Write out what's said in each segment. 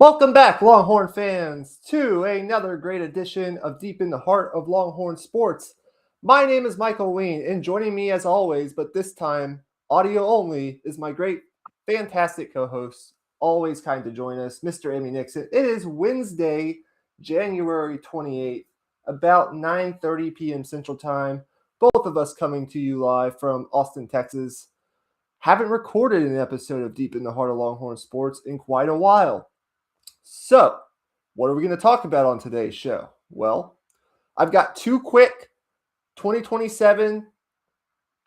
Welcome back, Longhorn fans, to another great edition of Deep in the Heart of Longhorn Sports. My name is Michael Ween, and joining me as always, but this time audio only, is my great, fantastic co-host, always kind to join us, Mr. Emmy Nixon. It is Wednesday, January 28th, about 9:30 p.m. Central Time. Both of us coming to you live from Austin, Texas. Haven't recorded an episode of Deep in the Heart of Longhorn Sports in quite a while. So, what are we going to talk about on today's show? Well, I've got two quick 2027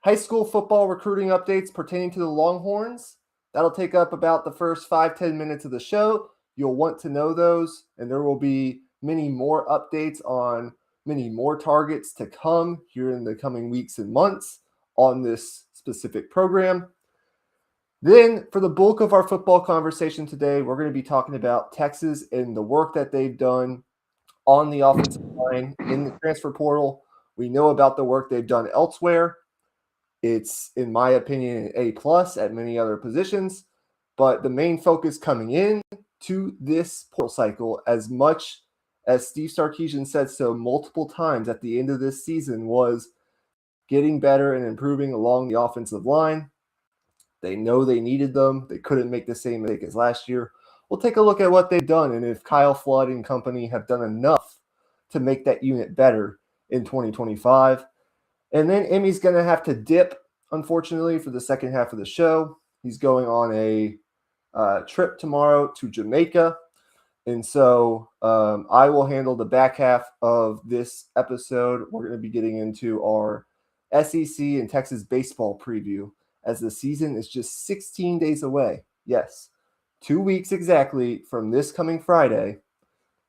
high school football recruiting updates pertaining to the Longhorns. That'll take up about the first 5-10 minutes of the show. You'll want to know those, and there will be many more updates on many more targets to come here in the coming weeks and months on this specific program. Then, for the bulk of our football conversation today, we're going to be talking about Texas and the work that they've done on the offensive line in the transfer portal. We know about the work they've done elsewhere. It's, in my opinion, an A+ at many other positions. But the main focus coming in to this portal cycle, as much as Steve Sarkisian said so multiple times at the end of this season, was getting better and improving along the offensive line. They know they needed them. They couldn't make the same mistake as last year. We'll take a look at what they've done and if Kyle Flood and company have done enough to make that unit better in 2025. And then Emmy's going to have to dip, unfortunately, for the second half of the show. He's going on a trip tomorrow to Jamaica. And so I will handle the back half of this episode. We're going to be getting into our SEC and Texas baseball preview, as the season is just 16 days away. Yes, 2 weeks exactly from this coming Friday,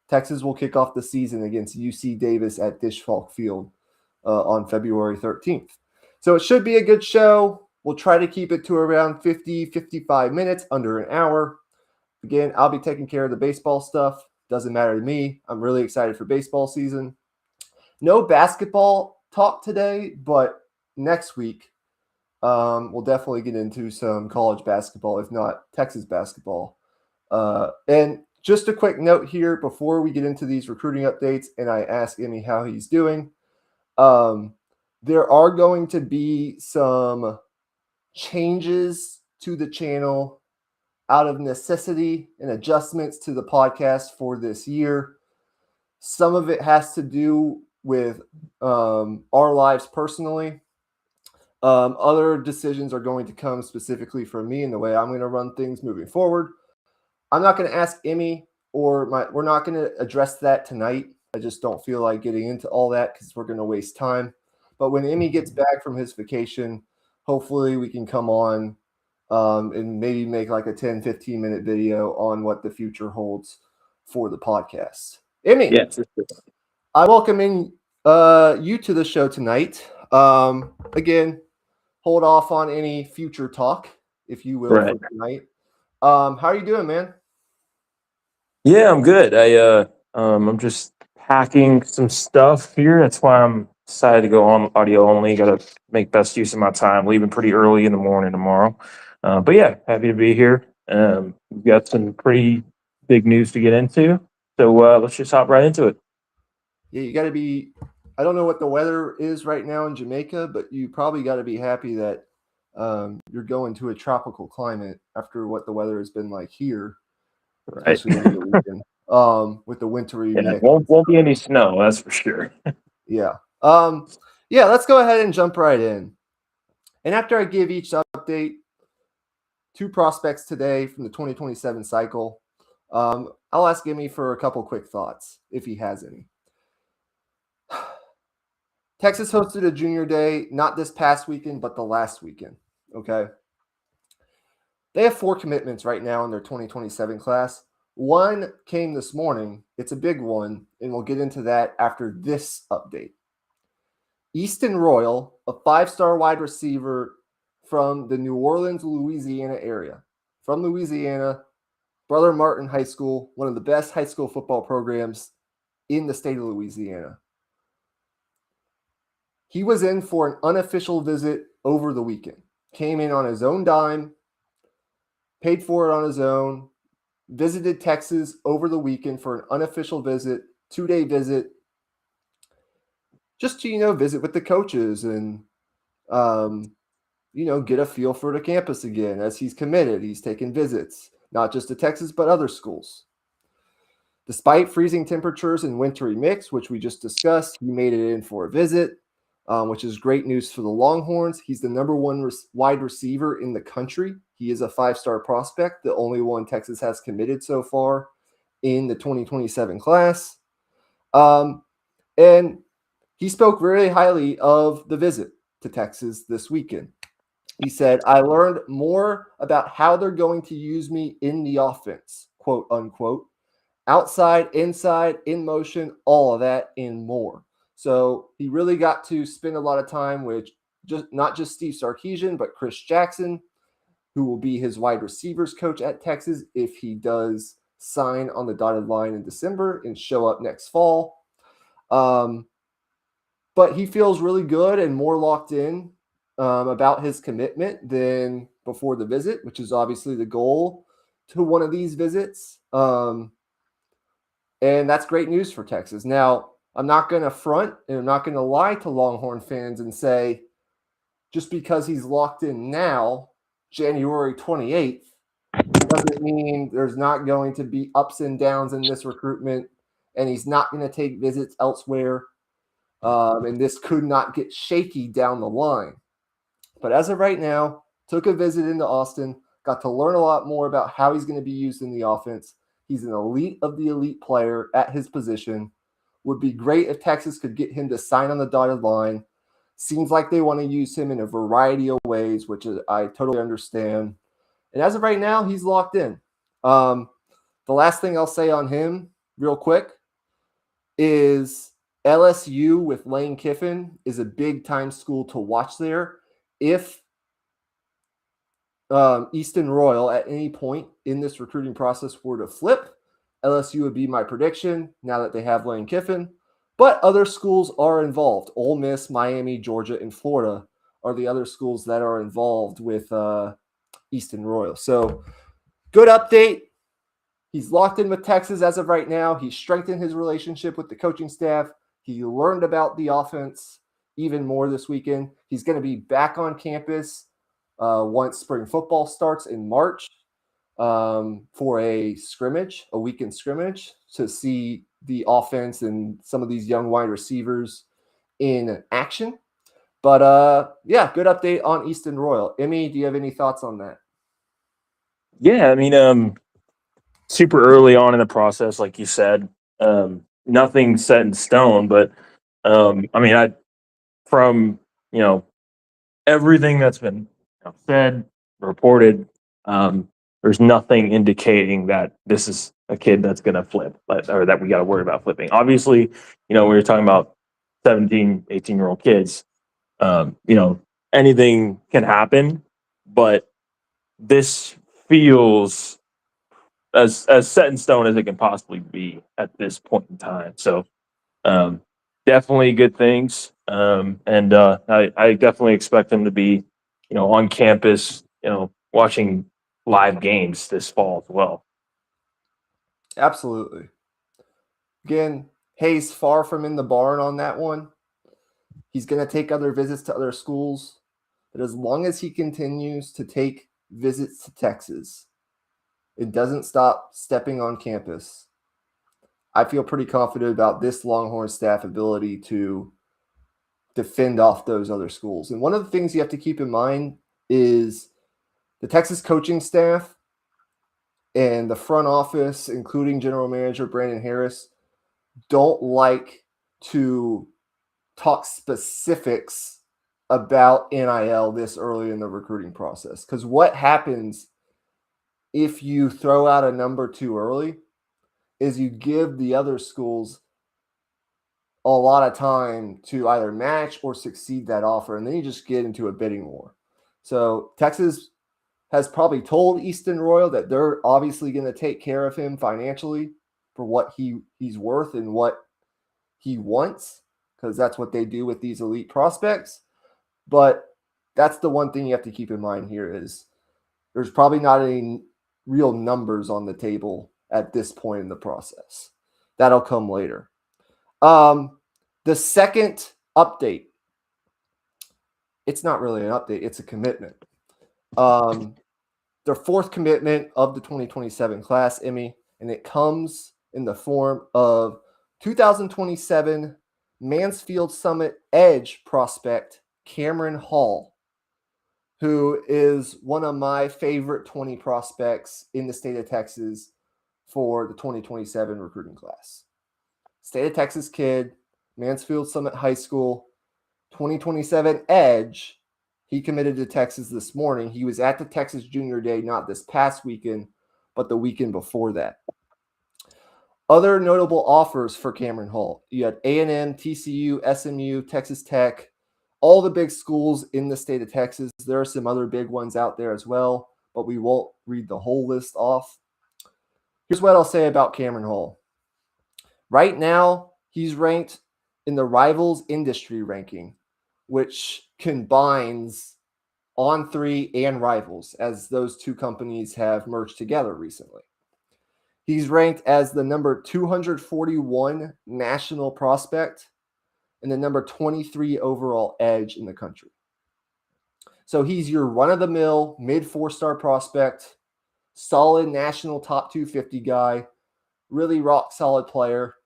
Texas will kick off the season against UC Davis at Disch-Falk Field on February 13th. So it should be a good show. We'll try to keep it to around 50-55 minutes, under an hour. Again, I'll be taking care of the baseball stuff. Doesn't matter to me. I'm really excited for baseball season. No basketball talk today, but next week, we'll definitely get into some college basketball, if not Texas basketball. And just a quick note here before we get into these recruiting updates and I ask Emmy how he's doing. There are going to be some changes to the channel out of necessity and adjustments to the podcast for this year. Some of it has to do with our lives personally. Other decisions are going to come specifically from me and the way I'm going to run things moving forward. I'm not going to ask Emmy we're not going to address that tonight. I just don't feel like getting into all that because we're going to waste time. But when Emmy gets back from his vacation, hopefully we can come on and maybe make like a 10-15 minute video on what the future holds for the podcast. Emmy, yes. I welcome in you to the show tonight. Again, hold off on any future talk, if you will, Right. for tonight. How are you doing, man? Yeah, I'm good. I'm just packing some stuff here. That's why I'm decided to go on audio only. Got to make best use of my time. Leaving pretty early in the morning tomorrow. But yeah, happy to be here. We've got some pretty big news to get into. So let's just hop right into it. Yeah, you got to be. I don't know what the weather is right now in Jamaica, but you probably got to be happy that you're going to a tropical climate after what the weather has been like here, Right. especially over the weekend, with the wintry mix. Won't be any snow, that's for sure. Yeah. Let's go ahead and jump right in. And after I give each update, two prospects today from the 2027 cycle, I'll ask Emmy for a couple quick thoughts, if he has any. Texas hosted a junior day, not this past weekend, but the last weekend, okay? They have 4 commitments right now in their 2027 class. One came this morning. It's a big one, and we'll get into that after this update. Easton Royal, a 5-star wide receiver from the New Orleans, Louisiana area. From Louisiana, Brother Martin High School, one of the best high school football programs in the state of Louisiana. He was in for an unofficial visit over the weekend. Came in on his own dime, paid for it on his own, visited Texas over the weekend for an unofficial visit, 2-day visit, just to, visit with the coaches and, get a feel for the campus again. As he's committed, he's taken visits, not just to Texas, but other schools. Despite freezing temperatures and wintry mix, which we just discussed, he made it in for a visit, which is great news for the Longhorns. He's the number one wide receiver in the country. He is a 5-star prospect, the only one Texas has committed so far in the 2027 class. And he spoke very highly of the visit to Texas this weekend. He said, "I learned more about how they're going to use me in the offense, quote unquote. Outside, inside, in motion, all of that and more." So he really got to spend a lot of time with not just Steve Sarkisian, but Chris Jackson, who will be his wide receivers coach at Texas if he does sign on the dotted line in December and show up next fall. But he feels really good and more locked in about his commitment than before the visit, which is obviously the goal to one of these visits. And that's great news for Texas. Now, I'm not going to front and I'm not going to lie to Longhorn fans and say, just because he's locked in now, January 28th, doesn't mean there's not going to be ups and downs in this recruitment, and he's not going to take visits elsewhere. And this could not get shaky down the line. But as of right now, took a visit into Austin, got to learn a lot more about how he's going to be used in the offense. He's an elite of the elite player at his position. Would be great if Texas could get him to sign on the dotted line. Seems like they want to use him in a variety of ways, which I totally understand. And as of right now, he's locked in. The last thing I'll say on him real quick is LSU with Lane Kiffin is a big-time school to watch there. If Easton Royal at any point in this recruiting process were to flip, LSU would be my prediction now that they have Lane Kiffin. But other schools are involved. Ole Miss, Miami, Georgia, and Florida are the other schools that are involved with Easton Royal. So good update. He's locked in with Texas as of right now. He strengthened his relationship with the coaching staff. He learned about the offense even more this weekend. He's going to be back on campus once spring football starts in March for a weekend scrimmage to see the offense and some of these young wide receivers in action. But yeah, good update on Easton Royal. Emmy, do you have any thoughts on that? Yeah, I mean, super early on in the process, like you said, nothing set in stone. But I mean, from everything that's been said, reported, there's nothing indicating that this is a kid that's going to flip, or that we got to worry about flipping. Obviously, we were talking about 17, 18-year-old kids. Anything can happen, but this feels as set in stone as it can possibly be at this point in time. So definitely good things. And I definitely expect them to be, on campus, watching live games this fall as well. Absolutely. Again, Hayes far from in the barn on that one. He's going to take other visits to other schools. But as long as he continues to take visits to Texas, it doesn't stop stepping on campus, I feel pretty confident about this Longhorn staff ability to defend off those other schools. And one of the things you have to keep in mind is the Texas coaching staff and the front office, including general manager Brandon Harris, don't like to talk specifics about NIL this early in the recruiting process. Because what happens if you throw out a number too early is you give the other schools a lot of time to either match or succeed that offer, and then you just get into a bidding war. So Texas has probably told Easton Royal that they're obviously going to take care of him financially for what he's worth and what he wants, because that's what they do with these elite prospects. But that's the one thing you have to keep in mind here is there's probably not real numbers on the table at this point in the process. That'll come later. The second update, it's not really an update, it's a commitment. Their fourth commitment of the 2027 class, Emmy, and it comes in the form of 2027 Mansfield Summit Edge prospect Cameron Hall, who is one of my favorite 20 prospects in the state of Texas for the 2027 recruiting class. State of Texas kid, Mansfield Summit High School, 2027 Edge. He committed to Texas this morning. He was at the Texas Junior Day, not this past weekend, but the weekend before that. Other notable offers for Cameron Hall. You had A&M, TCU, SMU, Texas Tech, all the big schools in the state of Texas. There are some other big ones out there as well, but we won't read the whole list off. Here's what I'll say about Cameron Hall. Right now, he's ranked in the Rivals Industry Ranking, which combines On3 and Rivals, as those two companies have merged together recently. He's ranked as the number 241 national prospect and the number 23 overall edge in the country. So he's your run-of-the-mill mid four-star prospect, solid national top 250 guy, really rock-solid player.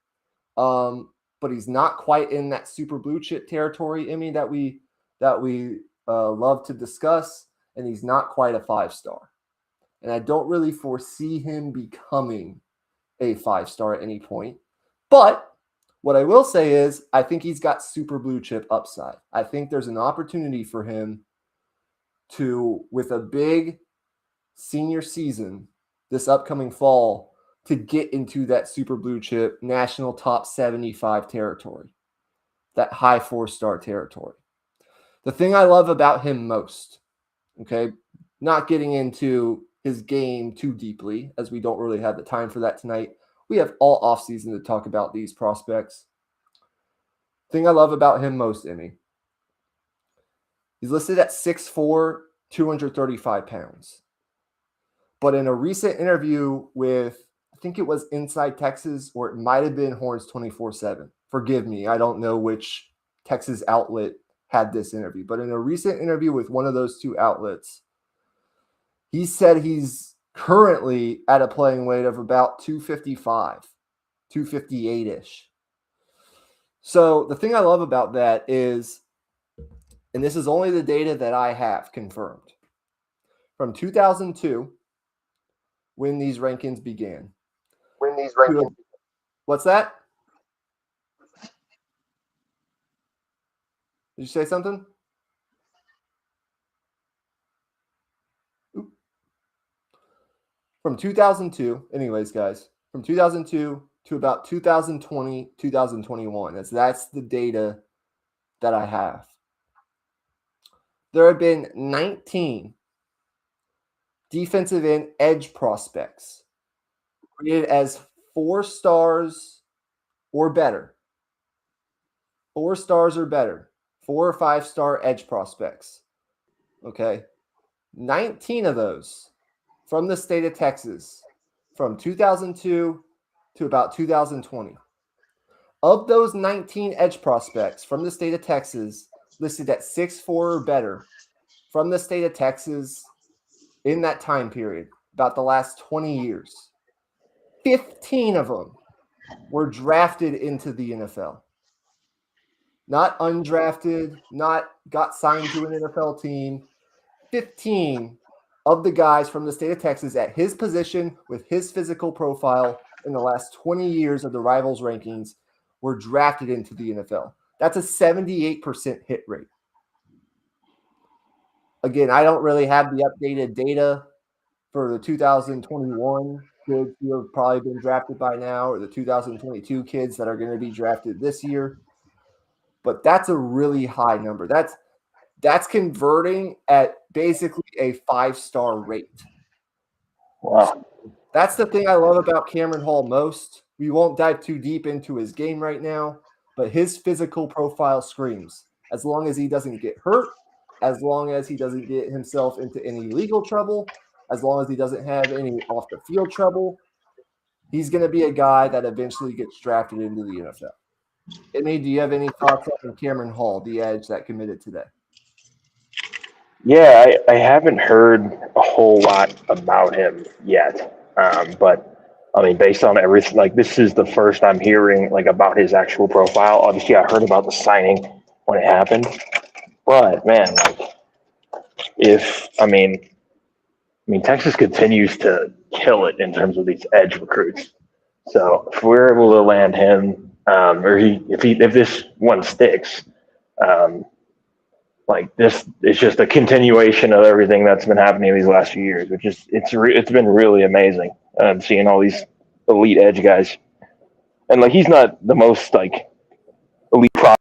But he's not quite in that super blue chip territory, Emmy, that we love to discuss, and he's not quite a 5-star. And I don't really foresee him becoming a 5-star at any point. But what I will say is I think he's got super blue chip upside. I think there's an opportunity for him to, with a big senior season this upcoming fall, to get into that super blue chip national top 75 territory, that high 4-star territory. The thing I love about him most, okay, not getting into his game too deeply, as we don't really have the time for that tonight. We have all offseason to talk about these prospects. Thing I love about him most, Emmy, he's listed at 6'4", 235 pounds. But in a recent interview with, I think it was Inside Texas, or it might have been Horns 24/7. Forgive me, I don't know which Texas outlet had this interview. But in a recent interview with one of those two outlets, he said he's currently at a playing weight of about 255, 258-ish. So the thing I love about that is, and this is only the data that I have confirmed, from 2002, when these rankings began. What's that? Did you say something? Oop. From 2002, anyways, guys, from 2002 to about 2020, 2021. That's the data that I have. There have been 19 defensive end edge prospects rated as 4 stars or better. 4 stars or better. 4 or 5-star edge prospects. Okay. 19 of those from the state of Texas from 2002 to about 2020. Of those 19 edge prospects from the state of Texas listed at 6'4" or better from the state of Texas in that time period, about the last 20 years, 15 of them were drafted into the NFL. Not undrafted, not got signed to an NFL team. 15 of the guys from the state of Texas at his position with his physical profile in the last 20 years of the Rivals rankings were drafted into the NFL. That's a 78% hit rate. Again, I don't really have the updated data for the 2021 kids who have probably been drafted by now, or the 2022 kids that are going to be drafted this year. But that's a really high number. That's converting at basically a 5-star rate. Wow. That's the thing I love about Cameron Hall most. We won't dive too deep into his game right now, but his physical profile screams. As long as he doesn't get hurt, as long as he doesn't get himself into any legal trouble, as long as he doesn't have any off the field trouble, he's going to be a guy that eventually gets drafted into the NFL. Emmy, do you have any thoughts on Cameron Hall, the edge that committed today? Yeah, I haven't heard a whole lot about him yet. But I mean, based on everything, like this is the first I'm hearing like about his actual profile. Obviously, I heard about the signing when it happened, but man, like if Texas continues to kill it in terms of these edge recruits. So if we're able to land him, if this one sticks, like this is just a continuation of everything that's been happening these last few years, which is it's been really amazing seeing all these elite edge guys, and like he's not the most like elite pro.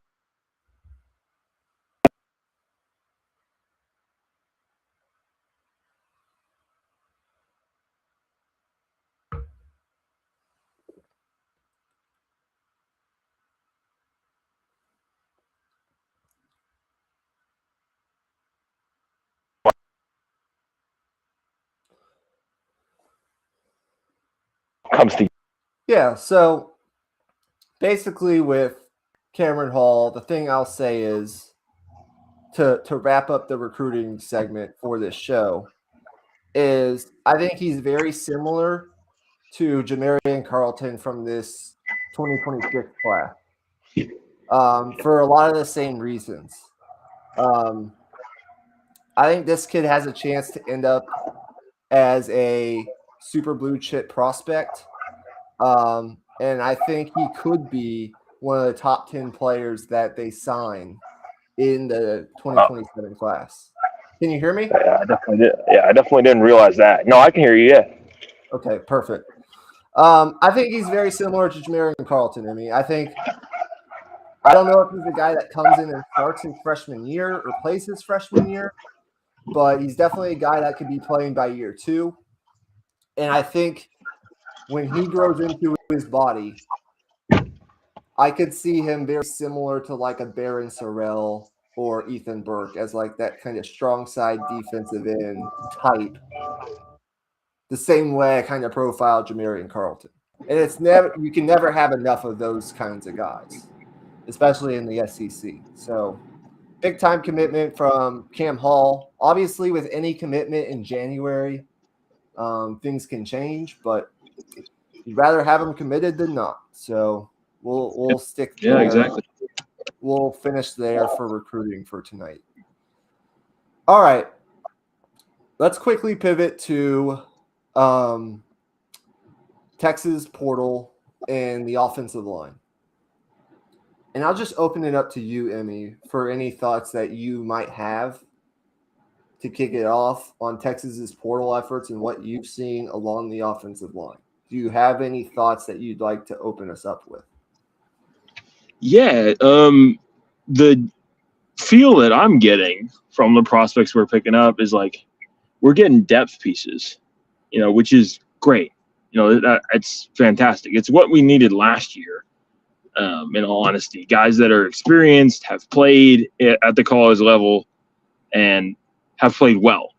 Comes to Yeah, so basically with Cameron Hall, the thing I'll say is to wrap up the recruiting segment for this show is I think he's very similar to Jamarian Carlton from this 2026 class for a lot of the same reasons. I think this kid has a chance to end up as a super blue chip prospect. And I think he could be one of the top 10 players that they sign in the 2027 class. Can you hear me? Yeah, I definitely did. Yeah, I definitely didn't realize that. No, I can hear you. Yeah. Okay, perfect. I think he's very similar to Jamarian Carlton. I don't know if he's the guy that comes in and starts his freshman year or plays his freshman year, but he's definitely a guy that could be playing by year 2. And I think when he grows into his body, I could see him very similar to like a Baron Sorrell or Ethan Burke as like that kind of strong side defensive end type. The same way I kind of profile Jamarian Carlton. And you can never have enough of those kinds of guys, especially in the SEC. So big time commitment from Cam Hall. Obviously, with any commitment in January, things can change, but you'd rather have him committed than not. So we'll stick there. Yeah, exactly. We'll finish there for recruiting for tonight. All right. Let's quickly pivot to Texas portal and the offensive line. And I'll just open it up to you, Emmy, for any thoughts that you might have to kick it off on Texas's portal efforts and what you've seen along the offensive line. Do you have any thoughts that you'd like to open us up with? Yeah, the feel that I'm getting from the prospects we're picking up is like we're getting depth pieces, which is great. It's fantastic. It's what we needed last year, in all honesty. Guys that are experienced, have played at the college level, and have played well.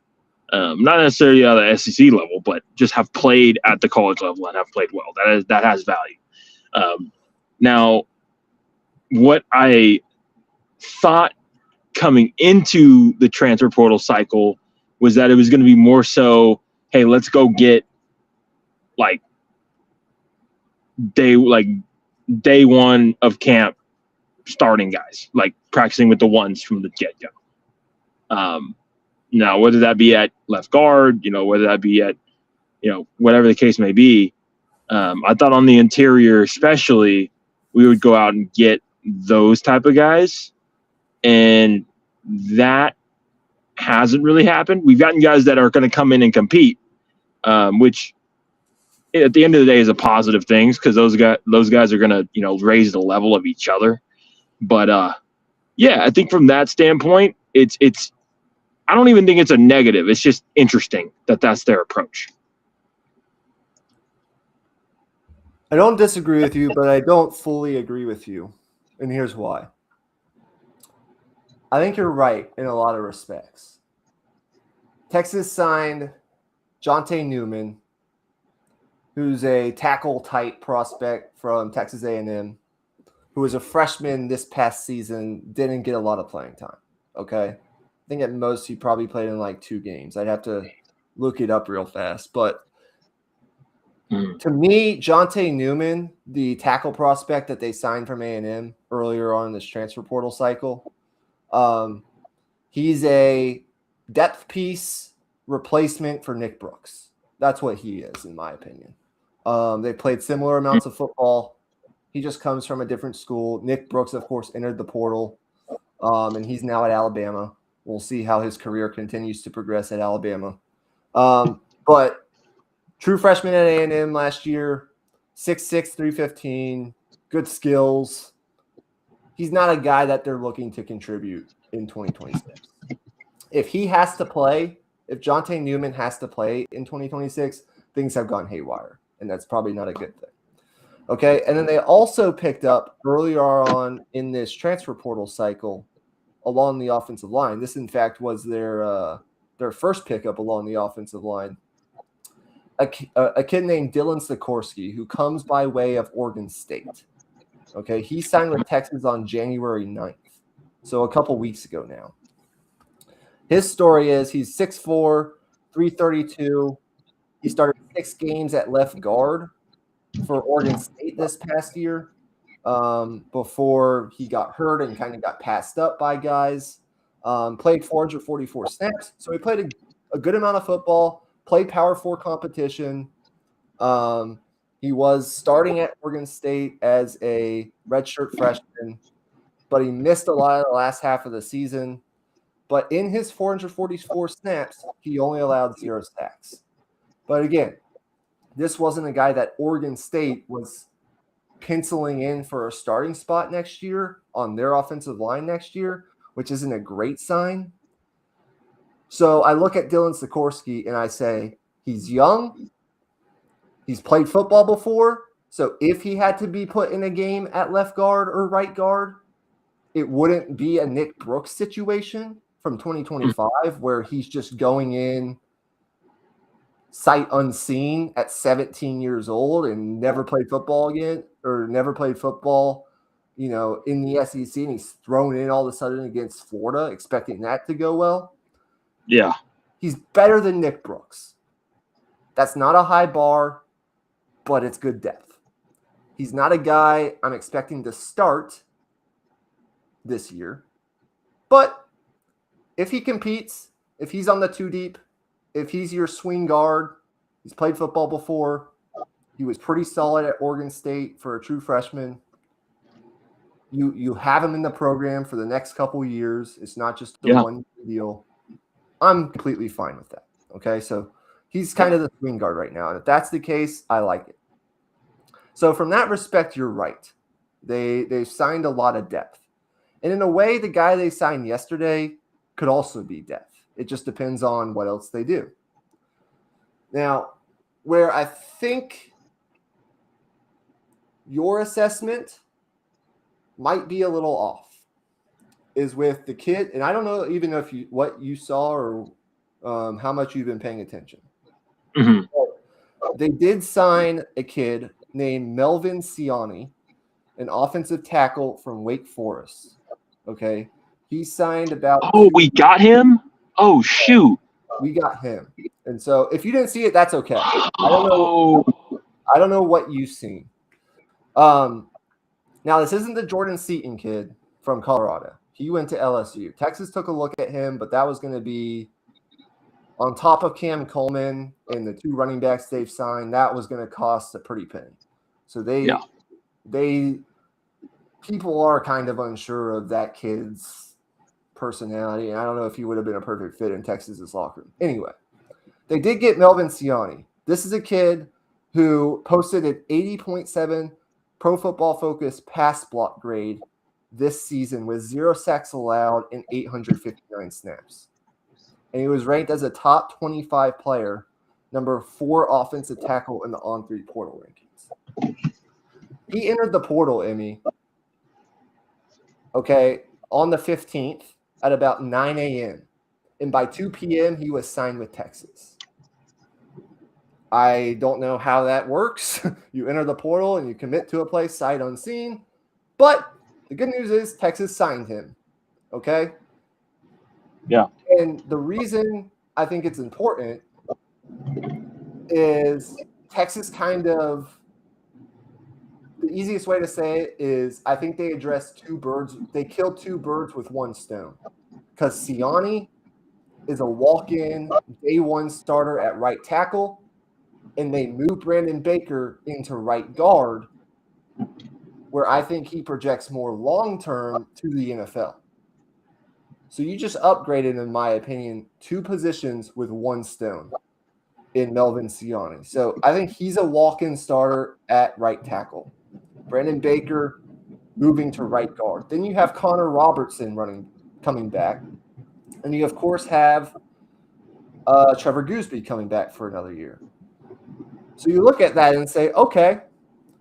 Not necessarily at the SEC level, but just have played at the college level and have played well. That has value. Now, what I thought coming into the transfer portal cycle was that it was going to be more so, hey, let's go get day one of camp starting guys, like practicing with the ones from the get-go. Now, whether that be at left guard, whether that be at, whatever the case may be, I thought on the interior especially, we would go out and get those type of guys, and that hasn't really happened. We've gotten guys that are going to come in and compete, which at the end of the day is a positive thing because those guys are going to raise the level of each other. But yeah, I think from that standpoint, it's I don't even think it's a negative. It's just interesting that that's their approach. I don't disagree with you, but I don't fully agree with you. And here's why. I think you're right in a lot of respects. Texas signed Jonte Newman, who's a tackle type prospect from Texas A&M, who was a freshman this past season, didn't get a lot of playing time. Okay. I think at most he probably played in like 2 games. I'd have to look it up real fast. But to me, Jonte Newman, the tackle prospect that they signed from A&M earlier on in this transfer portal cycle, he's a depth piece replacement for Nick Brooks. That's what he is, in my opinion. They played similar amounts of football. He just comes from a different school. Nick Brooks, of course, entered the portal, and he's now at Alabama. We'll see how his career continues to progress at Alabama. But true freshman at A&M last year, 6'6", 315, good skills. He's not a guy that they're looking to contribute in 2026. If he has to play, if Jonte Newman has to play in 2026, things have gone haywire, and that's probably not a good thing. Okay, and then they also picked up earlier on in this transfer portal cycle along the offensive line. This, in fact, was their first pickup along the offensive line. A kid named Dylan Sikorsky, who comes by way of Oregon State. Okay, he signed with Texas on January 9th, so a couple weeks ago now. His story is he's 6'4", 332. He started 6 games at left guard for Oregon State this past year before he got hurt and kind of got passed up by guys. Played 444 snaps, so he played a good amount of football, played Power 4 competition. He was starting at Oregon State as a redshirt freshman, but he missed a lot of the last half of the season. But in his 444 snaps, he only allowed 0 sacks. But again, this wasn't a guy that Oregon State was penciling in for a starting spot next year on their offensive line next year, which isn't a great sign. So I look at Dylan Sikorsky and I say, he's young. He's played football before. So if he had to be put in a game at left guard or right guard, it wouldn't be a Nick Brooks situation from 2025 where he's just going in sight unseen at 17 years old and never played football again, or never played football, in the SEC, and he's thrown in all of a sudden against Florida, expecting that to go well. Yeah. He's better than Nick Brooks. That's not a high bar, but it's good depth. He's not a guy I'm expecting to start this year, but if he competes, if he's on the 2 deep, if he's your swing guard, he's played football before. He was pretty solid at Oregon State for a true freshman. You have him in the program for the next couple years. It's not just the one deal. I'm completely fine with that. Okay, so he's kind of the swing guard right now. And if that's the case, I like it. So from that respect, you're right. They've signed a lot of depth. And in a way, the guy they signed yesterday could also be depth. It just depends on what else they do. Now, where I think your assessment might be a little off is with the kid, and I don't know even if what you saw or how much you've been paying attention. Mm-hmm. They did sign a kid named Melvin Siani, an offensive tackle from Wake Forest. Okay, he signed about. Oh, we got him. Oh, shoot. We got him. And so if you didn't see it, that's okay. I don't know what you've seen. Now, this isn't the Jordan Seaton kid from Colorado. He went to LSU. Texas took a look at him, but that was going to be on top of Cam Coleman and the 2 running backs they've signed. That was going to cost a pretty penny. So people are kind of unsure of that kid's personality, and I don't know if he would have been a perfect fit in Texas's locker room. Anyway, they did get Melvin Siani. This is a kid who posted an 80.7 Pro Football Focus pass block grade this season with 0 sacks allowed and 859 snaps. And he was ranked as a top 25 player, number 4 offensive tackle in the On3 portal rankings. He entered the portal, Emmy, on the 15th at about 9 a.m. And by 2 p.m., he was signed with Texas. I don't know how that works. You enter the portal and you commit to a place sight unseen. But the good news is Texas signed him. Okay? Yeah. And the reason I think it's important is Texas kind of, the easiest way to say it is I think they addressed they killed two birds with one stone. Because Siani is a walk-in day one starter at right tackle, and they moved Brandon Baker into right guard, where I think he projects more long-term to the NFL. So you just upgraded, in my opinion, two positions with one stone in Melvin Siani. So I think he's a walk-in starter at right tackle. Brandon Baker moving to right guard. Then you have Connor Robertson coming back. And you, of course, have Trevor Gooseby coming back for another year. So you look at that and say, okay,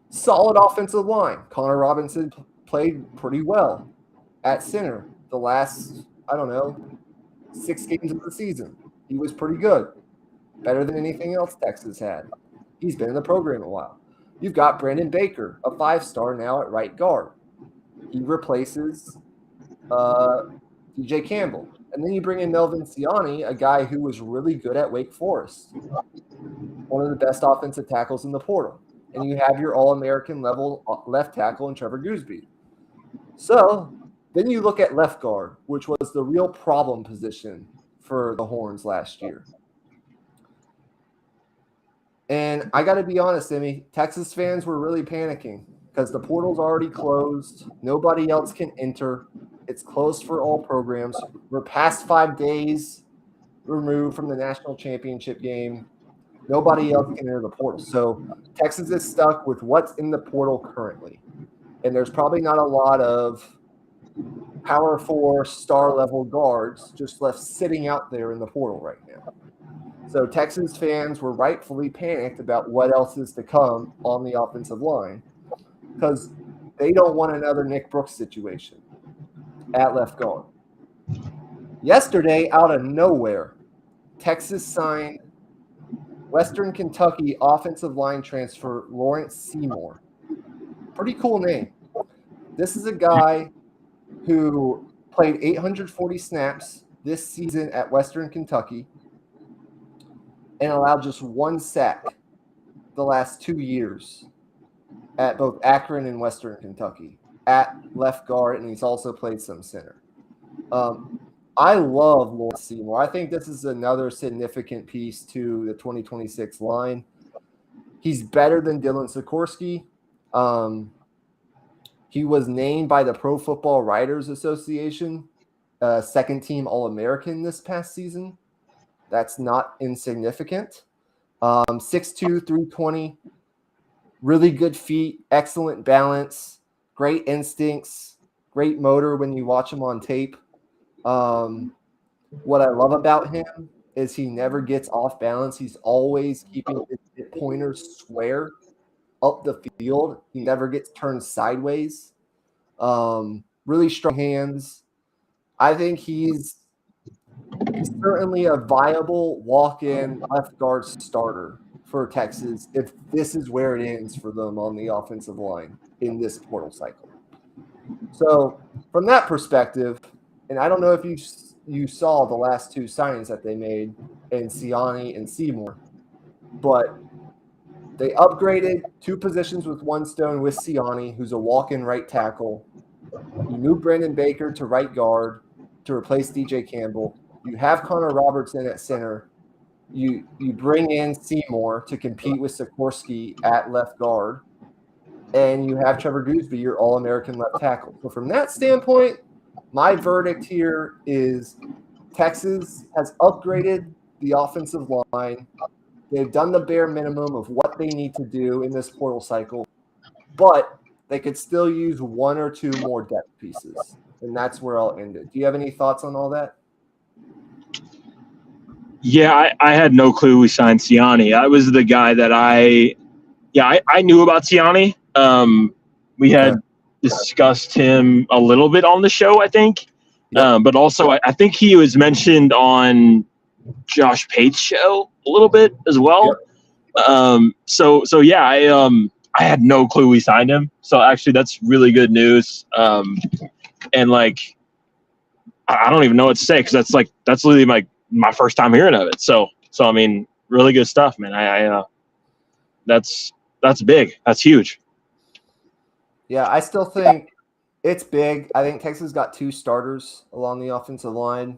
solid offensive line. Connor Robinson played pretty well at center the last, 6 games of the season. He was pretty good. Better than anything else Texas had. He's been in the program a while. You've got Brandon Baker, a 5-star now at right guard. He replaces DJ Campbell. And then you bring in Melvin Siani, a guy who was really good at Wake Forest. One of the best offensive tackles in the portal. And you have your All-American level left tackle in Trevor Gooseby. So then you look at left guard, which was the real problem position for the Horns last year. And I got to be honest, Emmy, Texas fans were really panicking because the portal's already closed. Nobody else can enter. It's closed for all programs. We're past 5 days removed from the national championship game. Nobody else can enter the portal. So Texas is stuck with what's in the portal currently. And there's probably not a lot of Power 4 star-level guards just left sitting out there in the portal right now. So Texas fans were rightfully panicked about what else is to come on the offensive line because they don't want another Nick Brooks situation at left guard. Yesterday, out of nowhere, Texas signed Western Kentucky offensive line transfer Lawrence Seymour. Pretty cool name. This is a guy who played 840 snaps this season at Western Kentucky and allowed just 1 sack the last 2 years at both Akron and Western Kentucky at left guard, and he's also played some center. I love Lawrence Seymour. I think this is another significant piece to the 2026 line. He's better than Dylan Sikorsky. He was named by the Pro Football Writers Association second-team All-American this past season. That's not insignificant. 6'2", 320, really good feet, excellent balance, great instincts, great motor when you watch him on tape. What I love about him is he never gets off balance. He's always keeping his pointers square up the field. He never gets turned sideways. Really strong hands. I think he's certainly a viable walk-in left guard starter for Texas if this is where it ends for them on the offensive line in this portal cycle. So from that perspective, and I don't know if you saw the last 2 signings that they made in Siani and Seymour, but they upgraded 2 positions with 1 stone with Siani, who's a walk-in right tackle. You moved Brandon Baker to right guard to replace DJ Campbell. You have Connor Robertson at center. You bring in Seymour to compete with Sikorsky at left guard. And you have Trevor Gooseby, your All-American left tackle. So from that standpoint, my verdict here is Texas has upgraded the offensive line. They've done the bare minimum of what they need to do in this portal cycle, but they could still use 1 or 2 more depth pieces. And that's where I'll end it. Do you have any thoughts on all that? Yeah, I had no clue we signed Siani. I was the guy that I knew about Siani. We had discussed him a little bit on the show, I think. Yep. But also, I think he was mentioned on Josh Pate's show a little bit as well. So yeah, I had no clue we signed him. So actually, that's really good news. And like, I don't even know what to say because that's literally my first time hearing of it. So I mean, really good stuff, man. That's big. That's huge. Yeah, I still think it's big. I think Texas got 2 starters along the offensive line,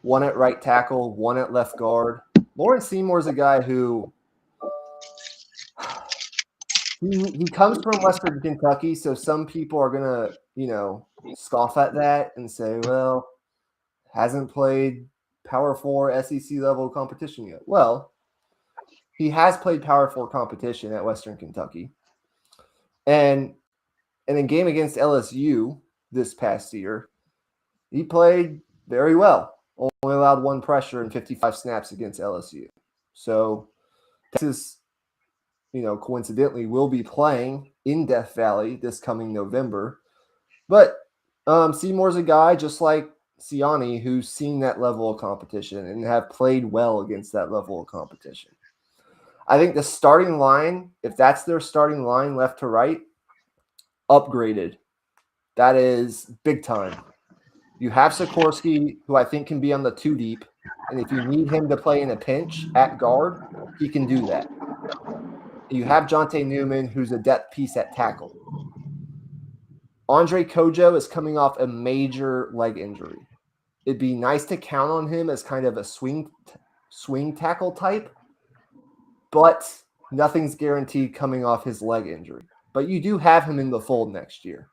one at right tackle, one at left guard. Lawrence Seymour's a guy who he comes from Western Kentucky, so some people are gonna, scoff at that and say, well, hasn't played Power 4 SEC level competition yet. Well, he has played Power 4 competition at Western Kentucky. And in a game against LSU this past year, he played very well. Only allowed 1 pressure and 55 snaps against LSU. So Texas, coincidentally will be playing in Death Valley this coming November. But Seymour's a guy just like Siani who's seen that level of competition and have played well against that level of competition. I think the starting line, if that's their starting line left to right, upgraded. That is big time. You have Sikorsky, who I think can be on the 2 deep. And if you need him to play in a pinch at guard, he can do that. You have Jonte Newman, who's a depth piece at tackle. Andre Kojo is coming off a major leg injury. It'd be nice to count on him as kind of a swing tackle type, but nothing's guaranteed coming off his leg injury. But you do have him in the fold next year.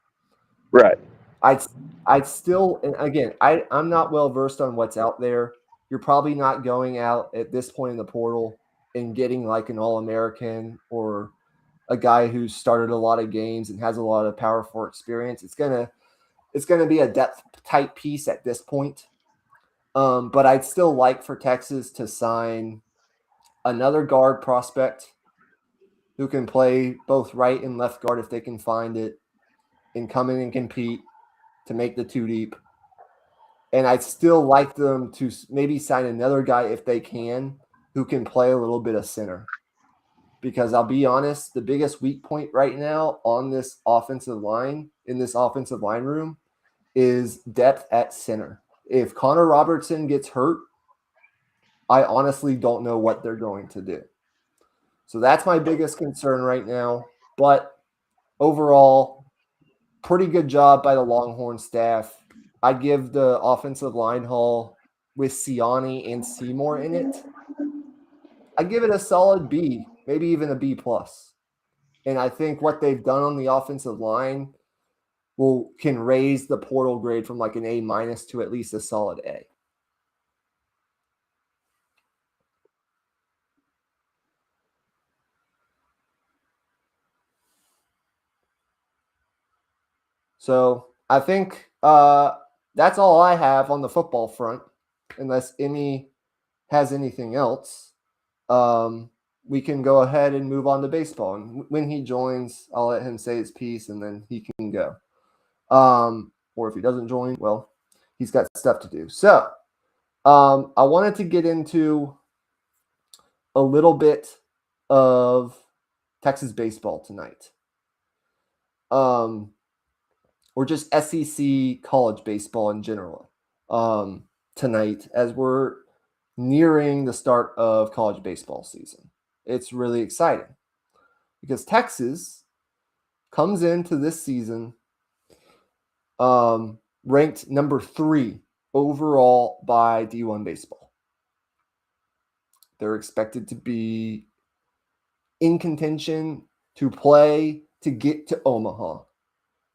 Right. I'd still, and again, I'm not well versed on what's out there. You're probably not going out at this point in the portal and getting like an All-American or a guy who's started a lot of games and has a lot of Power 4 experience. It's gonna be a depth type piece at this point. But I'd still like for Texas to sign another guard prospect who can play both right and left guard if they can find it and come in and compete to make the 2 deep. And I'd still like them to maybe sign another guy if they can who can play a little bit of center. Because I'll be honest, the biggest weak point right now on this offensive line, in this offensive line room, is depth at center. If Connor Robertson gets hurt, I honestly don't know what they're going to do. So that's my biggest concern right now. But overall, pretty good job by the Longhorn staff. I give the offensive line haul with Siani and Seymour in it. I give it a solid B, maybe even a B+. And I think what they've done on the offensive line can raise the portal grade from like an A- to at least a solid A. So I think that's all I have on the football front, unless Emmy has anything else. We can go ahead and move on to baseball. And when he joins, I'll let him say his piece and then he can go. Or if he doesn't join, well, he's got stuff to do. So I wanted to get into a little bit of Texas baseball tonight. Or just SEC college baseball in general tonight as we're nearing the start of college baseball season. It's really exciting because Texas comes into this season ranked number 3 overall by D1 baseball. They're expected to be in contention to play to get to Omaha,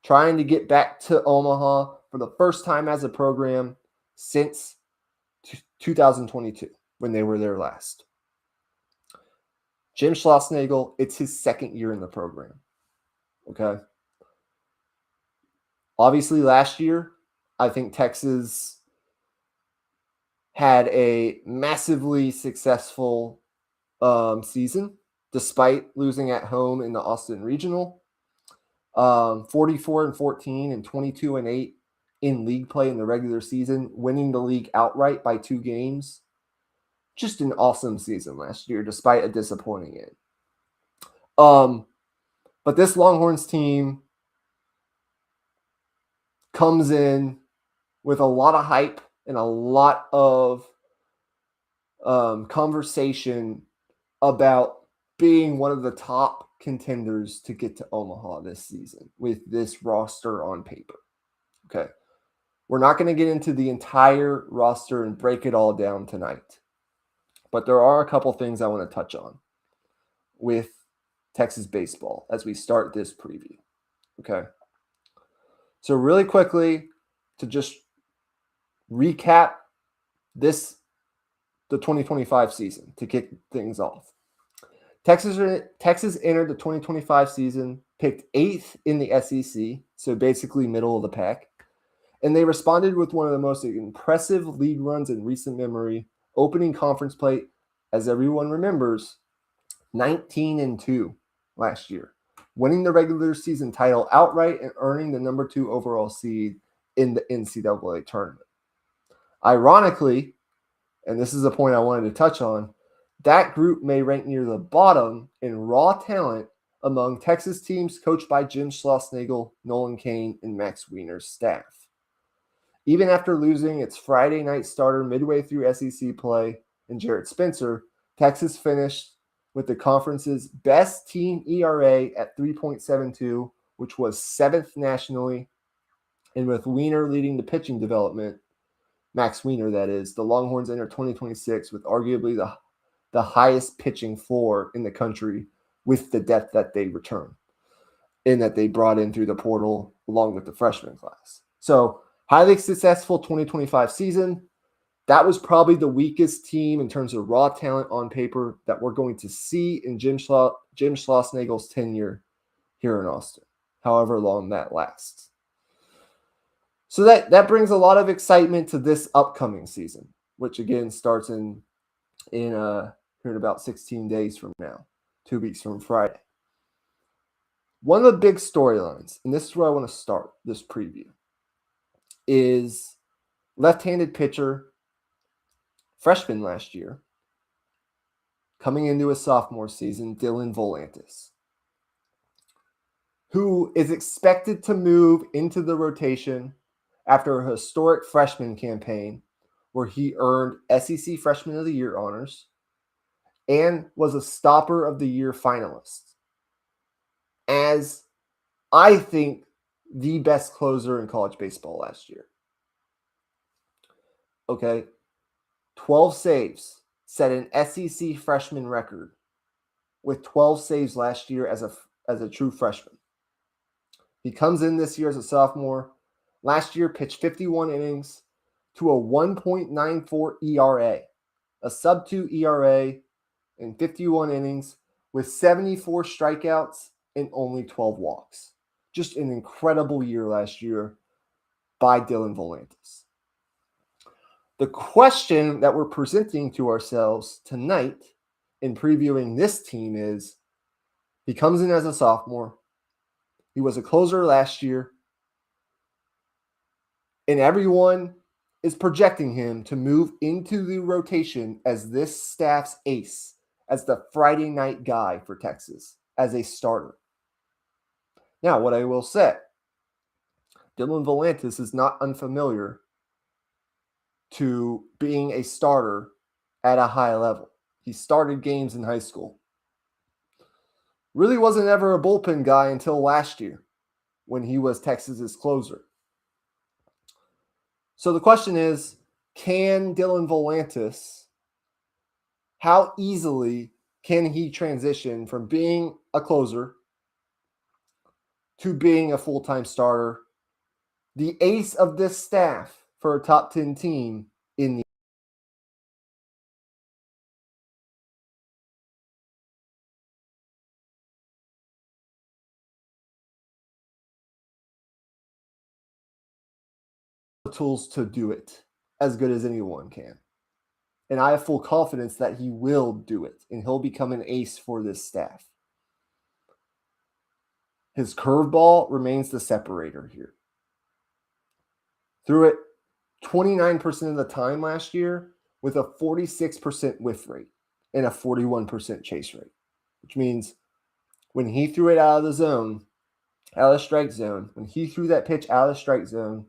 trying to get back to Omaha for the first time as a program since 2022 when they were there last. Jim Schlossnagle, it's his 2nd year in the program. Okay. Obviously, last year, I think Texas had a massively successful season, despite losing at home in the Austin Regional. 44-14 and 22-8 in league play in the regular season, winning the league outright by 2 games. just an awesome season last year, despite a disappointing end. But this Longhorns team comes in with a lot of hype and a lot of conversation about being one of the top contenders to get to Omaha this season with this roster on paper. Okay. We're not going to get into the entire roster and break it all down tonight, but there are a couple things I want to touch on with Texas baseball as we start this preview. Okay. So really quickly, to just recap the 2025 season to kick things off. Texas entered the 2025 season, picked 8th in the SEC, so basically middle of the pack. And they responded with one of the most impressive lead runs in recent memory, opening conference play, as everyone remembers, 19-2 last year, winning the regular season title outright and earning the number 2 overall seed in the NCAA tournament. Ironically, and this is a point I wanted to touch on, that group may rank near the bottom in raw talent among Texas teams coached by Jim Schlossnagle, Nolan Cain, and Max Wiener's staff. Even after losing its Friday night starter midway through SEC play and Jarrett Spencer, Texas finished with the conference's best team ERA at 3.72, which was 7th nationally. And with Wiener leading the pitching development, Max Wiener, that is, the Longhorns enter 2026 with arguably the highest pitching floor in the country with the depth that they return and that they brought in through the portal along with the freshman class. So highly successful 2025 season. That was probably the weakest team in terms of raw talent on paper that we're going to see in Jim Schlossnagle's tenure here in Austin, however long that lasts. So that brings a lot of excitement to this upcoming season, which again starts here in about 16 days from now, 2 weeks from Friday. One of the big storylines, and this is where I want to start this preview, is left-handed pitcher, freshman last year, coming into his sophomore season, Dylan Volantis, who is expected to move into the rotation after a historic freshman campaign where he earned SEC Freshman of the Year honors and was a Stopper of the Year finalist, as I think the best closer in college baseball last year. Okay, 12 saves, set an SEC freshman record with 12 saves last year as a true freshman. He comes in this year as a sophomore. Last year pitched 51 innings to a 1.94 ERA, a sub-2 ERA in 51 innings with 74 strikeouts and only 12 walks. Just an incredible year last year by Dylan Volantis. The question that we're presenting to ourselves tonight in previewing this team is, he comes in as a sophomore. He was a closer last year. And everyone is projecting him to move into the rotation as this staff's ace, as the Friday night guy for Texas, as a starter. Now, what I will say, Dylan Volantis is not unfamiliar to being a starter at a high level. He started games in high school. Really wasn't ever a bullpen guy until last year when he was Texas's closer. So the question is, can Dylan Volantis, how easily can he transition from being a closer to being a full-time starter, the ace of this staff for a top 10 team in the tools to do it as good as anyone can. And I have full confidence that he will do it, and he'll become an ace for this staff. His curveball remains the separator here. Threw it 29% of the time last year with a 46% whiff rate and a 41% chase rate, which means when he threw it out of the zone, out of the strike zone, when he threw that pitch out of the strike zone,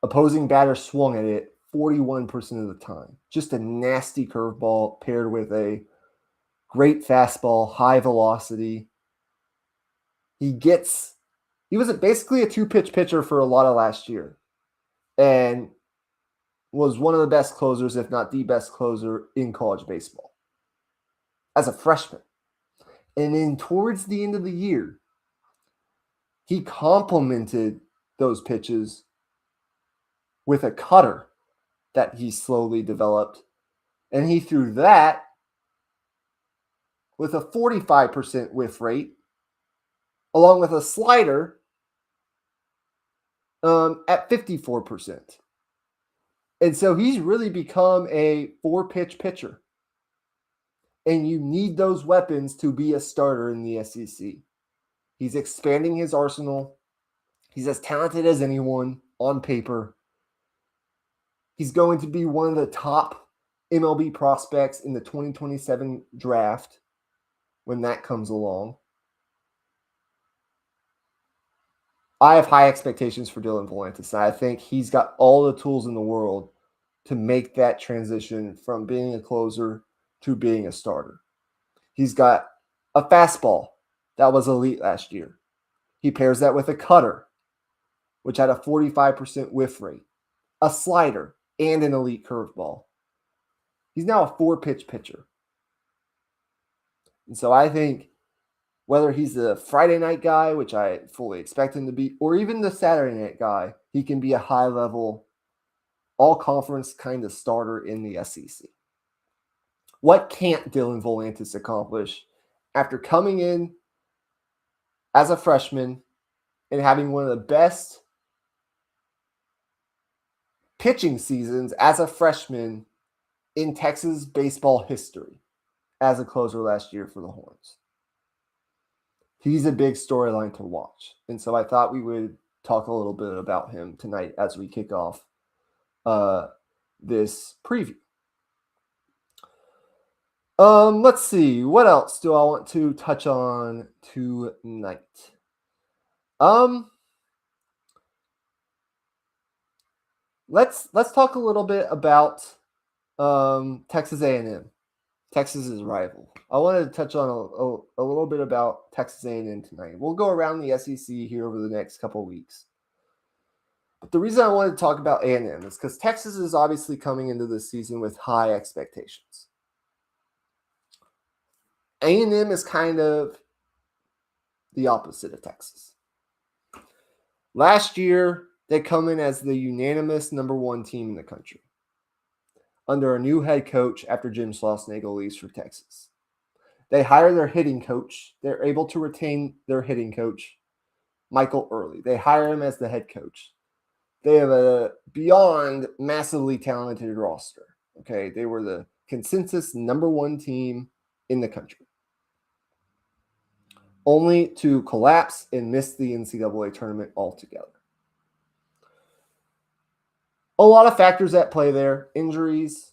opposing batter swung at it 41% of the time. Just a nasty curveball paired with a great fastball, high velocity. He was basically a two-pitch pitcher for a lot of last year and was one of the best closers, if not the best closer in college baseball as a freshman. And then towards the end of the year, he complemented those pitches with a cutter that he slowly developed. And he threw that with a 45% whiff rate, along with a slider at 54%. And so he's really become a four-pitch pitcher. And you need those weapons to be a starter in the SEC. He's expanding his arsenal. He's as talented as anyone on paper. He's going to be one of the top MLB prospects in the 2027 draft when that comes along. I have high expectations for Dylan Volantis. I think he's got all the tools in the world to make that transition from being a closer to being a starter. He's got a fastball that was elite last year. He pairs that with a cutter, which had a 45% whiff rate, a slider, and an elite curveball. He's now a four-pitch pitcher. And so I think whether he's the Friday night guy, which I fully expect him to be, or even the Saturday night guy, he can be a high-level, all-conference kind of starter in the SEC. What can't Dylan Volantis accomplish after coming in as a freshman and having one of the best pitching seasons as a freshman in Texas baseball history as a closer last year for the Horns? He's a big storyline to watch. And so I thought we would talk a little bit about him tonight as we kick off this preview. Let's see. What else do I want to touch on tonight? Let's talk a little bit about Texas A&M, Texas's rival. I wanted to touch on a little bit about Texas A&M tonight. We'll go around the SEC here over the next couple of weeks. But the reason I wanted to talk about A&M is because Texas is obviously coming into this season with high expectations. A&M is kind of the opposite of Texas. Last year, they come in as the unanimous number one team in the country under a new head coach after Jim Schlossnagle leaves for Texas. They hire their hitting coach. They're able to retain their hitting coach, Michael Early. They hire him as the head coach. They have a beyond massively talented roster. Okay, they were the consensus number one team in the country, only to collapse and miss the NCAA tournament altogether. A lot of factors at play there: injuries,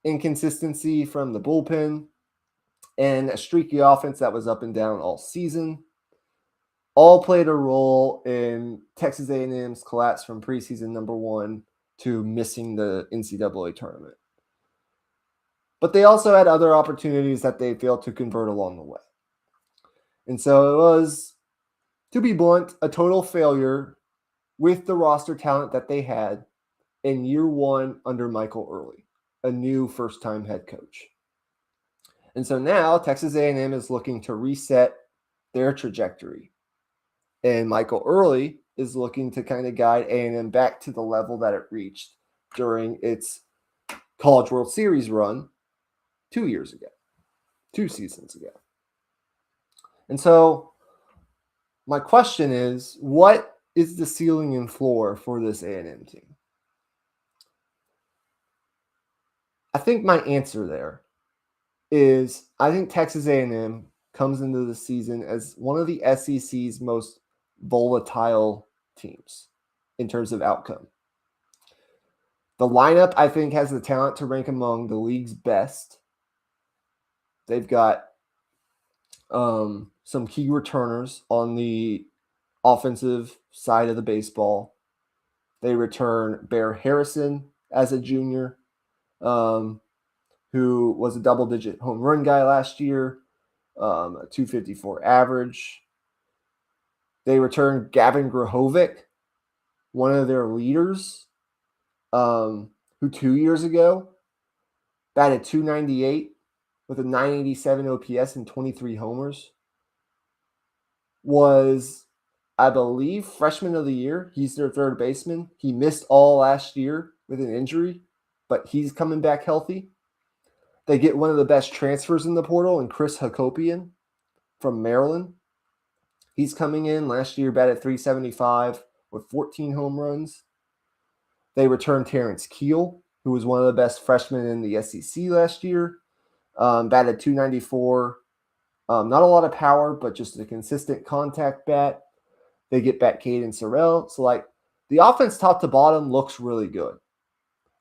inconsistency from the bullpen, and a streaky offense that was up and down all season. All played a role in Texas A&M's collapse from preseason number one to missing the NCAA tournament. But they also had other opportunities that they failed to convert along the way. And so it was, to be blunt, a total failure with the roster talent that they had in year one under Michael Early, a new first-time head coach. And so now Texas A&M is looking to reset their trajectory. And Michael Early is looking to kind of guide A&M back to the level that it reached during its College World Series run 2 seasons ago. And so my question is, what is the ceiling and floor for this A&M team? I think my answer there is I think Texas A&M comes into the season as one of the SEC's most volatile teams in terms of outcome. The lineup, I think, has the talent to rank among the league's best. They've got some key returners on the offensive side of the baseball. They return Bear Harrison as a junior, who was a double-digit home run guy last year, a 254 average. They return Gavin Grahovic, one of their leaders, who 2 years ago batted 298 with a 987 OPS and 23 homers. Was, I believe, freshman of the year. He's their third baseman. He missed all last year with an injury, but he's coming back healthy. They get one of the best transfers in the portal in Chris Hakopian from Maryland. He's coming in. Last year, batted 375 with 14 home runs. They return Terrence Keel, who was one of the best freshmen in the SEC last year. Batted 294. Not a lot of power, but just a consistent contact bat. They get back Caden Sorrell. So, the offense top to bottom looks really good.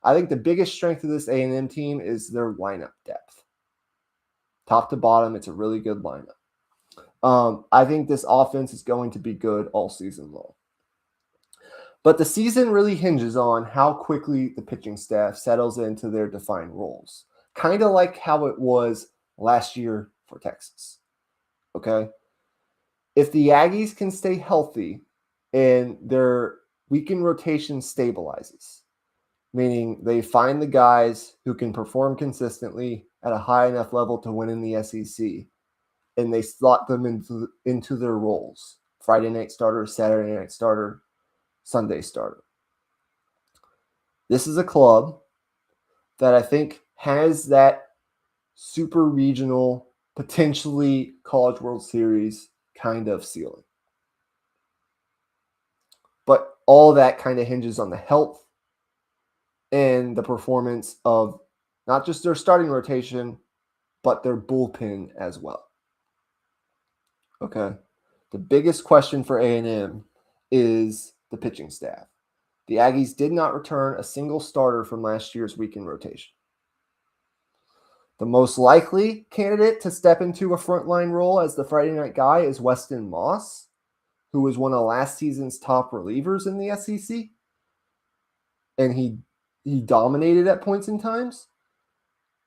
I think the biggest strength of this A&M team is their lineup depth. Top to bottom, it's a really good lineup. I think this offense is going to be good all season long. But the season really hinges on how quickly the pitching staff settles into their defined roles. Kind of like how it was last year for Texas. Okay? If the Aggies can stay healthy and their weekend rotation stabilizes, meaning they find the guys who can perform consistently at a high enough level to win in the SEC, and they slot them into their roles. Friday night starter, Saturday night starter, Sunday starter. This is a club that I think has that super regional, potentially College World Series kind of ceiling. But all that kind of hinges on the health and the performance of not just their starting rotation, but their bullpen as well. Okay. The biggest question for A&M is the pitching staff. The Aggies did not return a single starter from last year's weekend rotation. The most likely candidate to step into a frontline role as the Friday night guy is Weston Moss, who was one of last season's top relievers in the SEC. And he dominated at points in times.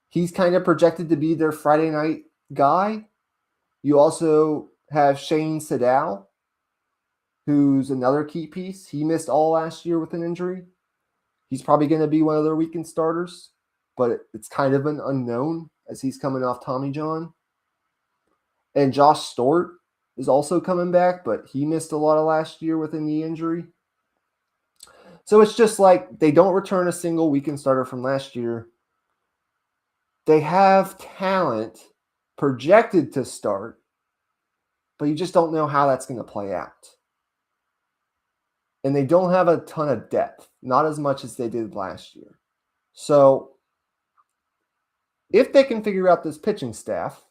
He's kind of projected to be their Friday night guy. You also have Shane Sadal, who's another key piece. He missed all last year with an injury. He's probably going to be one of their weekend starters, but it's kind of an unknown as he's coming off Tommy John. And Josh Stewart is also coming back, but he missed a lot of last year with a knee injury. So it's just like they don't return a single weekend starter from last year. They have talent projected to start, but you just don't know how that's going to play out. And they don't have a ton of depth, not as much as they did last year. So if they can figure out this pitching staff,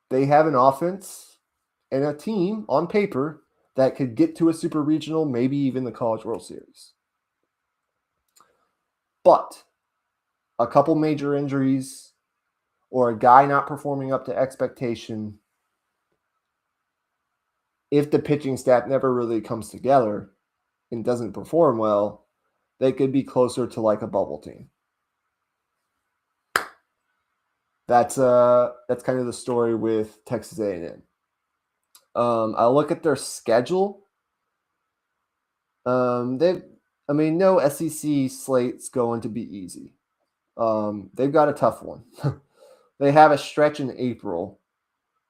they have an offense and a team on paper that could get to a super regional, maybe even the College World Series. But a couple major injuries or a guy not performing up to expectation, if the pitching staff never really comes together and doesn't perform well, they could be closer to like a bubble team. That's kind of the story with Texas A&M. I look at their schedule. No SEC slate's going to be easy. They've got a tough one. They have a stretch in April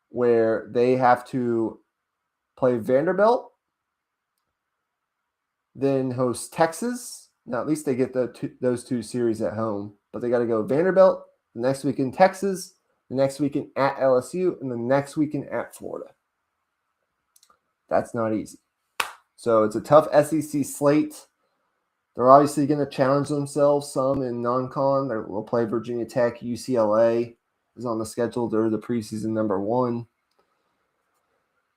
where they have to play Vanderbilt, then host Texas. Now, at least they get those two series at home, but they got to go Vanderbilt, the next weekend Texas, the next weekend at LSU, and the next weekend at Florida. That's not easy. So it's a tough SEC slate. They're obviously going to challenge themselves some in non-con. They'll play Virginia Tech. UCLA is on the schedule. They're the preseason number 1.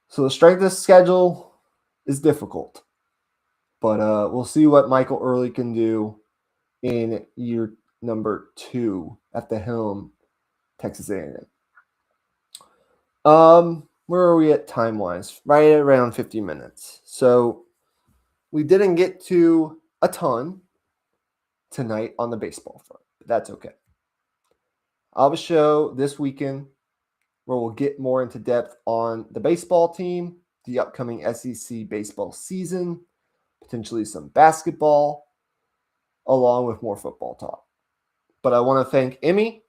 So the strength of the schedule is difficult. But we'll see what Michael Early can do in year number 2 at the helm, Texas A&M. Where are we at time-wise? Right at around 50 minutes. So we didn't get to a ton tonight on the baseball front, but that's okay. I'll have a show this weekend where we'll get more into depth on the baseball team, the upcoming SEC baseball season, potentially some basketball, along with more football talk. But I want to thank Emmy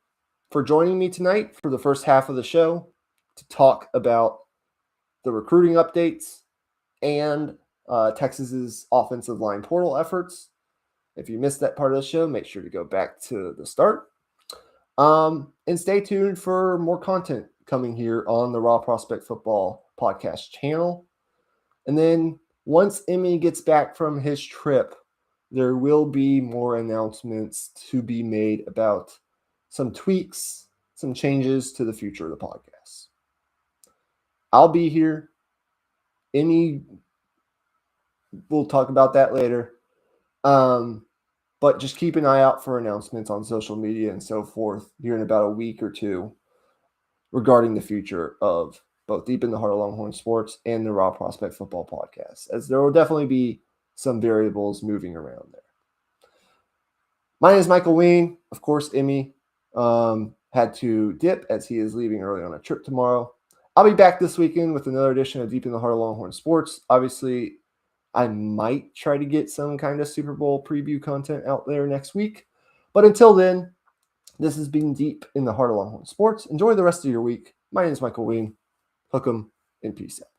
for joining me tonight for the first half of the show to talk about the recruiting updates and Texas's offensive line portal efforts. If you missed that part of the show, make sure to go back to the start. And stay tuned for more content coming here on the Raw Prospect Football podcast channel. And then once Emmy gets back from his trip, there will be more announcements to be made about some tweaks, some changes to the future of the podcast. I'll be here. Emmy, we'll talk about that later. But just keep an eye out for announcements on social media and so forth here in about a week or two regarding the future of both Deep in the Heart of Longhorn Sports and the Raw Prospect Football podcast, as there will definitely be some variables moving around there. My name is Michael Ween. Of course, Emmy had to dip as he is leaving early on a trip tomorrow. I'll be back this weekend with another edition of Deep in the Heart of Longhorn Sports. Obviously, I might try to get some kind of Super Bowl preview content out there next week. But until then, this has been Deep in the Heart of Longhorn Sports. Enjoy the rest of your week. My name is Michael Ween. Hook 'em and peace out.